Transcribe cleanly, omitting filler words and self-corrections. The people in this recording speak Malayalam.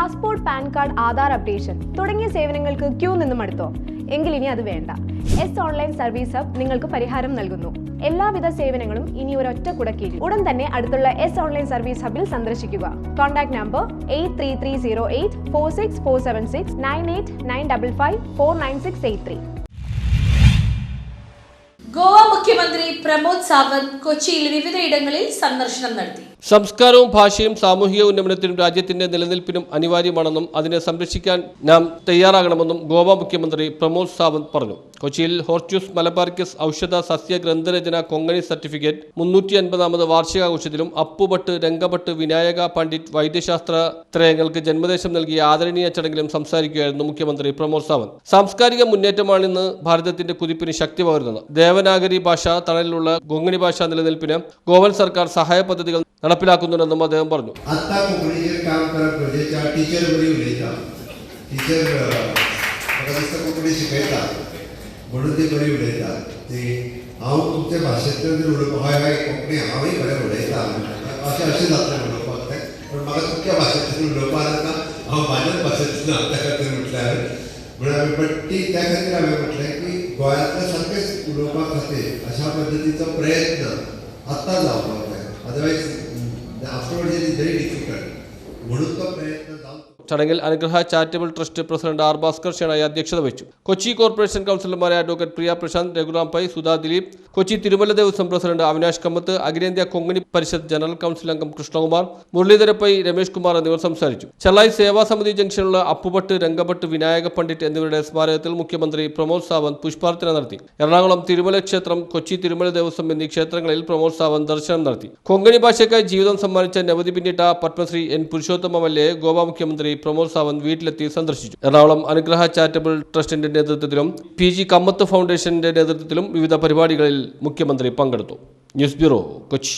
Passport, pan card, Aadhaar updation തുടങ്ങിയ സേവനങ്ങൾക്ക് ക്യൂ നിന്നും അടുത്തോ? എങ്കിൽ ഇനി അത് വേണ്ട. എസ് ഓൺലൈൻ സർവീസ് ഹബ് നിങ്ങൾക്ക് പരിഹാരം നൽകുന്നു. എല്ലാവിധ സേവനങ്ങളും ഇനി ഒരൊറ്റ കുടക്കീഴിൽ. ഉടൻ തന്നെ അടുത്തുള്ള എസ് ഓൺലൈൻ സർവീസ് ഹബിൽ സന്ദർശിക്കുക. Contact number 8330846476 9895549683. ഗോവ മുഖ്യമന്ത്രി പ്രമോദ് സാവന്ത് കൊച്ചിയിൽ വിവിധയിടങ്ങളിൽ സന്ദർശനം നടത്തി. സംസ്കാരവും ഭാഷയും സാമൂഹിക ഉന്നമനത്തിനും രാജ്യത്തിന്റെ നിലനിൽപ്പിനും അനിവാര്യമാണെന്നും അതിനെ സംരക്ഷിക്കാൻ നാം തയ്യാറാകണമെന്നും ഗോവ മുഖ്യമന്ത്രി പ്രമോദ് സാവന്ത് പറഞ്ഞു. കൊച്ചിയിൽ ഹോർച്യൂസ് മലബാറിക്കസ് ഔഷധ സസ്യ ഗ്രന്ഥരചന കൊങ്കണി സർട്ടിഫിക്കറ്റ് 350ാമത് വാർഷികാഘോഷത്തിലും അപ്പുഭട്ട്, രംഗഭട്ട്, വിനായക പണ്ഡിറ്റ് വൈദ്യശാസ്ത്ര ത്രയങ്ങൾക്ക് ജന്മദേശം നൽകിയ ആദരണീയ ചടങ്ങിലും സംസാരിക്കുകയായിരുന്നു മുഖ്യമന്ത്രി പ്രമോദ് സാവന്ത്. സാംസ്കാരിക മുന്നേറ്റമാണിന്ന് ഭാരതത്തിന്റെ കുതിപ്പിന് ശക്തി പകരുന്നത്. ദേവനാഗരി ഭാഷ തണലിലുള്ള കൊങ്കണി ഭാഷ നിലനിൽപ്പിന് ഗോവൻ സർക്കാർ സഹായ പദ്ധതികൾ നടപ്പിലാക്കുന്നുണ്ടെന്നും അദ്ദേഹം പറഞ്ഞു. म्हणून ते बरे उलयतात. ते हांव तुमच्या भाशेंतल्यान जर उलोवपाक हांवें कोंकणी हांवूय बरें उलयतां अशें जातलें उलोवपाक तें. पूण म्हाका तुमच्या भाशेंतल्यान उलोवपाक नाका, हांव म्हाज्याच भाशेंतल्यान त्या खातीर म्हटल्यार हांवें पट्टी त्या खातीर हांवें म्हटलें की गोंयांतल्या सारकेंच उलोवपा खातीर अशा पद्दतीचो प्रयत्न आत्तां जावपाक जाय. Otherwise afterwards it is very difficult. म्हणून तो प्रयत्न जावचो. ചടങ്ങിൽ Anugraha charitable trust president R Bhaskar Shenoy അധ്യക്ഷത വഹിച്ചു. കൊച്ചി കോർപ്പറേഷൻ കൗൺസിലർമാരായ അഡ്വക്കേറ്റ് പ്രിയ പ്രശാന്ത്, രഘുറാം പൈ, സുധാ ദിലീപ്, കൊച്ചി തിരുമല ദേവസ്വം പ്രസിഡന്റ് അവിനാഷ് കമ്മത്ത്, അഖിലേന്ത്യാ കൊങ്കണി പരിഷത്ത് ജനറൽ കൗൺസിൽ അംഗം കൃഷ്ണകുമാർ, മുരളീധര പൈ, രമേഷ് കുമാർ എന്നിവർ സംസാരിച്ചു. ചെള്ളായി സേവാസമിതി ജംഗ്ഷനിലുള്ള അപ്പുഭട്ട്, രംഗഭട്ട്, വിനായക പണ്ഡിറ്റ് എന്നിവരുടെ സ്മാരകത്തിൽ മുഖ്യമന്ത്രി പ്രമോദ് സാവന്ത് പുഷ്പാർച്ചന നടത്തി. എറണാകുളം തിരുമല ക്ഷേത്രം, കൊച്ചി തിരുമല ദേവസ്വം എന്നീ ക്ഷേത്രങ്ങളിൽ പ്രമോദ് സാവന്ത് ദർശനം നടത്തി. കൊങ്കണി ഭാഷയ്ക്കായി ജീവിതം സമ്മാനിച്ച നവതി പിന്നിട്ട പത്മശ്രീ എൻ പുരുഷോത്തമ മല്ലയെ ഗോവ മുഖ്യമന്ത്രി പ്രമോദ് സാവന്ത് വീട്ടിലെത്തി സന്ദർശിച്ചു. എറണാകുളം അനുഗ്രഹ ചാരിറ്റബിൾ ട്രസ്റ്റിന്റെ നേതൃത്വത്തിലും PG കമ്മത്ത് ഫൗണ്ടേഷന്റെ നേതൃത്വത്തിലും വിവിധ പരിപാടികളിൽ മുഖ്യമന്ത്രി പങ്കെടുത്തു. News bureau, Kochi.